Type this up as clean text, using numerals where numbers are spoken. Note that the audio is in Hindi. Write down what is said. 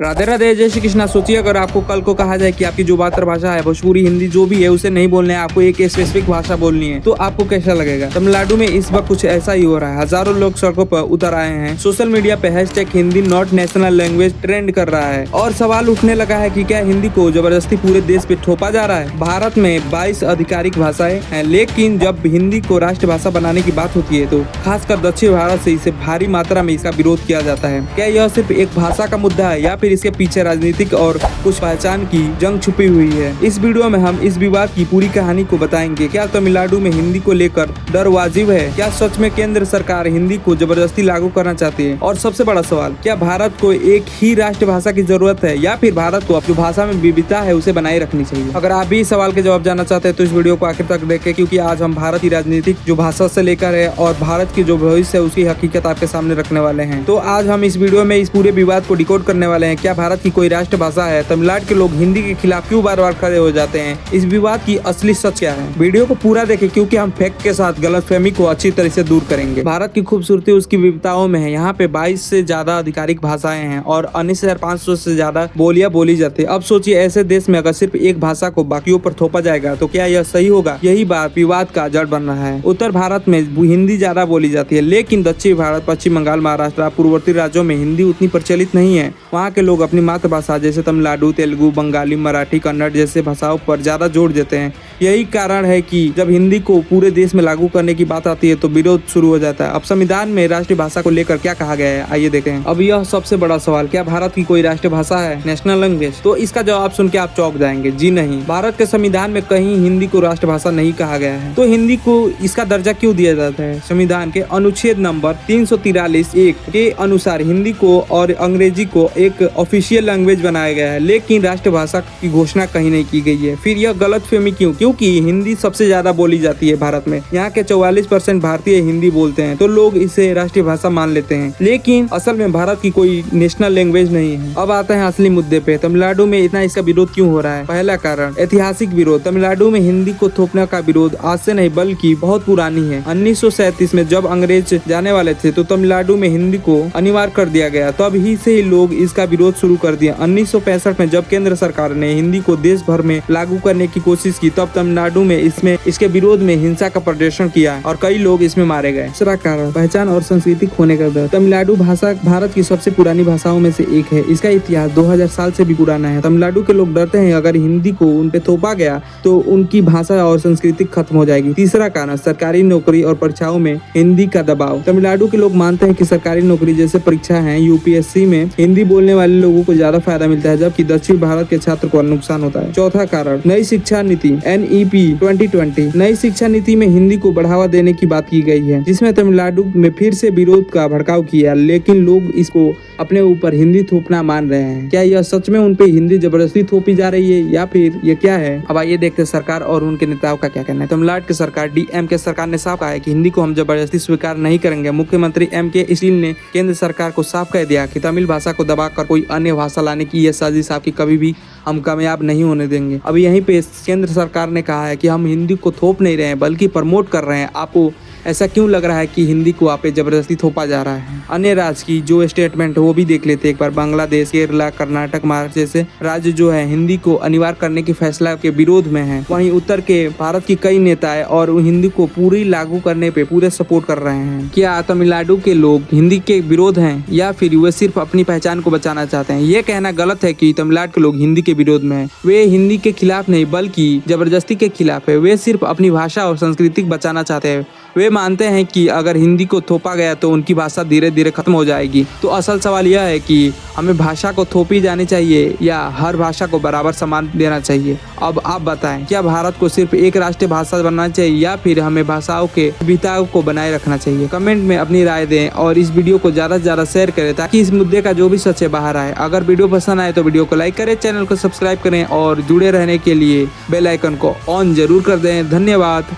राधे राधे, जय श्री कृष्णा। सोचिए अगर आपको कल को कहा जाए कि आपकी जो मातृभाषा है भोजपुरी, हिंदी जो भी है उसे नहीं बोलना है, आपको एक स्पेसिफिक भाषा बोलनी है, तो आपको कैसा लगेगा। तमिलनाडु में इस वक्त कुछ ऐसा ही हो रहा है। हजारों लोग सड़कों पर उतर आए हैं। सोशल मीडिया पे hashtag Hindi not national language trend कर रहा है और सवाल उठने लगा है कि क्या हिंदी को जबरदस्ती पूरे देश पे थोपा जा रहा है। भारत में 22 आधिकारिक भाषाएं हैं, लेकिन जब हिंदी को राष्ट्रभाषा बनाने की बात होती है तो खासकर दक्षिण भारत से इसे भारी मात्रा में इसका विरोध किया जाता है। क्या यह सिर्फ एक भाषा का मुद्दा है या फिर इसके पीछे राजनीतिक और कुछ पहचान की जंग छुपी हुई है। इस वीडियो में हम इस विवाद की पूरी कहानी को बताएंगे। क्या तमिलनाडु में हिंदी को लेकर डर वाजिब है? क्या सच में केंद्र सरकार हिंदी को जबरदस्ती लागू करना चाहती है? और सबसे बड़ा सवाल, क्या भारत को एक ही राष्ट्रभाषा की जरूरत है या फिर भारत को जो भाषा में विविधता है उसे बनाए रखनी चाहिए? अगर आप भी इस सवाल के जवाब जानना चाहते हैं तो इस वीडियो को आखिर तक देखें, क्योंकि आज हम भारत की राजनीतिक जो भाषा से लेकर है और भारत की जो भविष्य है उसकी हकीकत आपके सामने रखने वाले हैं। तो आज हम इस वीडियो में इस पूरे विवाद को डिकोड करने वाले हैं। क्या भारत की कोई राष्ट्रभाषा है? तमिलनाडु के लोग हिंदी के खिलाफ क्यों बार बार खड़े हो जाते हैं? इस विवाद की असली सच क्या है? वीडियो को पूरा देखें, क्योंकि हम फैक्ट के साथ गलतफहमी को अच्छी तरह से दूर करेंगे। भारत की खूबसूरती उसकी विविधताओं में है। यहाँ पे 22 से ज्यादा आधिकारिक भाषाएं हैं और 19,500 से ज्यादा बोलियां बोली जाती है। अब सोचिए, ऐसे देश में अगर सिर्फ एक भाषा को बाकियों पर थोपा जाएगा तो क्या यह सही होगा? यही बात विवाद का जड़ बन रहा है। उत्तर भारत में हिंदी ज्यादा बोली जाती है, लेकिन दक्षिण भारत, पश्चिम बंगाल, महाराष्ट्र, पूर्ववर्ती राज्यों में हिंदी उतनी प्रचलित नहीं है। वहाँ के लोग अपनी मातृभाषा जैसे तमिलनाडु, तेलुगु, बंगाली, मराठी, कन्नड़ जैसे भाषाओं पर ज्यादा जोर देते हैं। यही कारण है कि जब हिंदी को पूरे देश में लागू करने की बात आती है तो विरोध शुरू हो जाता है। अब संविधान में राष्ट्रीय भाषा को लेकर क्या कहा गया है, आइए देखते हैं। अब यह सबसे बड़ा सवाल, क्या भारत की कोई राष्ट्रीय भाषा है, नेशनल लैंग्वेज? तो इसका जवाब सुन के आप चौंक जाएंगे। जी नहीं, भारत के संविधान में कहीं हिंदी को राष्ट्रभाषा नहीं कहा गया है। तो हिंदी को इसका दर्जा क्यों दिया जाता है? संविधान के अनुच्छेद नंबर 343(1) के अनुसार हिंदी को और अंग्रेजी को एक ऑफिशियल लैंग्वेज बनाया गया है, लेकिन राष्ट्रभाषा की घोषणा कहीं नहीं की गई है। फिर यह गलतफहमी क्यों? क्योंकि हिंदी सबसे ज्यादा बोली जाती है भारत में। यहाँ के 44% भारतीय हिंदी बोलते हैं, तो लोग इसे राष्ट्रीय भाषा मान लेते हैं, लेकिन असल में भारत की कोई नेशनल लैंग्वेज नहीं है। अब आते हैं असली मुद्दे पे। तमिलनाडु में इतना इसका विरोध क्यों हो रहा है? पहला कारण, ऐतिहासिक विरोध। तमिलनाडु में हिंदी को थोपने का विरोध आज से नहीं बल्कि बहुत पुरानी है। 1937 में जब अंग्रेज जाने वाले थे तो तमिलनाडु में हिंदी को अनिवार्य कर दिया गया, तब ही से ही लोग इसका विरोध शुरू कर दिया। 1965 में जब केंद्र सरकार ने हिंदी को देश भर में लागू करने की कोशिश की, तब तमिलनाडु में इसके विरोध में हिंसा का प्रदर्शन किया और कई लोग इसमें मारे गए। दूसरा कारण, पहचान और संस्कृति खोने का डर। तमिलनाडु भाषा भारत की सबसे पुरानी भाषाओं में से एक है। इसका इतिहास 2000 साल से भी पुराना है। तमिलनाडु के लोग डरते हैं अगर हिंदी को उन पे थोपा गया तो उनकी भाषा और संस्कृति खत्म हो जाएगी। तीसरा कारण, सरकारी नौकरी और परीक्षाओं में हिंदी का दबाव। तमिलनाडु के लोग मानते हैं कि सरकारी नौकरी जैसे परीक्षा है, यूपीएससी में हिंदी बोलने वाले लोगों को ज्यादा फायदा मिलता है, जबकि दक्षिण भारत के छात्र को नुकसान होता है। चौथा कारण, नई शिक्षा नीति NEP 2020। नई शिक्षा नीति में हिंदी को बढ़ावा देने की बात की गई है, जिसमें तमिलनाडु में फिर से विरोध का भड़काव किया, लेकिन लोग इसको अपने ऊपर हिंदी थोपना मान रहे हैं। क्या यह सच में उन पे हिंदी जबरदस्ती थोपी जा रही है या फिर ये क्या है? अब आइए देखते हैं सरकार और उनके नेताओं का क्या कहना है। तमिलनाडु की सरकार DMK सरकार ने साफ कहा है कि हिंदी को हम जबरदस्ती स्वीकार नहीं करेंगे। मुख्यमंत्री MK स्टालिन ने केंद्र सरकार को साफ कह दिया कि तमिल भाषा को दबाकर कोई अन्य भाषा लाने की यह साजिश आपकी कभी भी हम कामयाब नहीं होने देंगे। अब यहीं पे केंद्र सरकार ने कहा है कि हम हिंदी को थोप नहीं रहे हैं बल्कि प्रमोट कर रहे हैं। आपको ऐसा क्यों लग रहा है कि हिंदी को आप पे जबरदस्ती थोपा जा रहा है? अन्य राज्य की जो स्टेटमेंट है वो भी देख लेते एक बार। बांग्लादेश, केरला, कर्नाटक, महाराष्ट्र जैसे राज्य जो है हिंदी को अनिवार्य करने के फैसला के विरोध में है। वहीं उत्तर के भारत की कई नेता है और हिंदी को पूरी लागू करने पे पूरे सपोर्ट कर रहे हैं। क्या तमिलनाडु के लोग हिंदी के विरोध हैं या फिर वे सिर्फ अपनी पहचान को बचाना चाहते हैं? ये कहना गलत है कि तमिलनाडु के लोग हिंदी के विरोध में है। वे हिंदी के खिलाफ नहीं बल्कि जबरदस्ती के खिलाफ है। वे सिर्फ अपनी भाषा और संस्कृति बचाना चाहते हैं। वे मानते हैं कि अगर हिंदी को थोपा गया तो उनकी भाषा धीरे धीरे खत्म हो जाएगी। तो असल सवाल यह है कि हमें भाषा को थोपी जानी चाहिए या हर भाषा को बराबर सम्मान देना चाहिए? अब आप बताएं, क्या भारत को सिर्फ एक राष्ट्रीय भाषा बनना चाहिए या फिर हमें भाषाओं के विविधताओं को बनाए रखना चाहिए? कमेंट में अपनी राय दें और इस वीडियो को ज्यादा से ज्यादा शेयर करें ताकि इस मुद्दे का जो भी सच है बाहर आए। अगर वीडियो पसंद आए तो वीडियो को लाइक करें, चैनल को सब्सक्राइब करें और जुड़े रहने के लिए बेल आइकन को ऑन जरूर कर दें। धन्यवाद।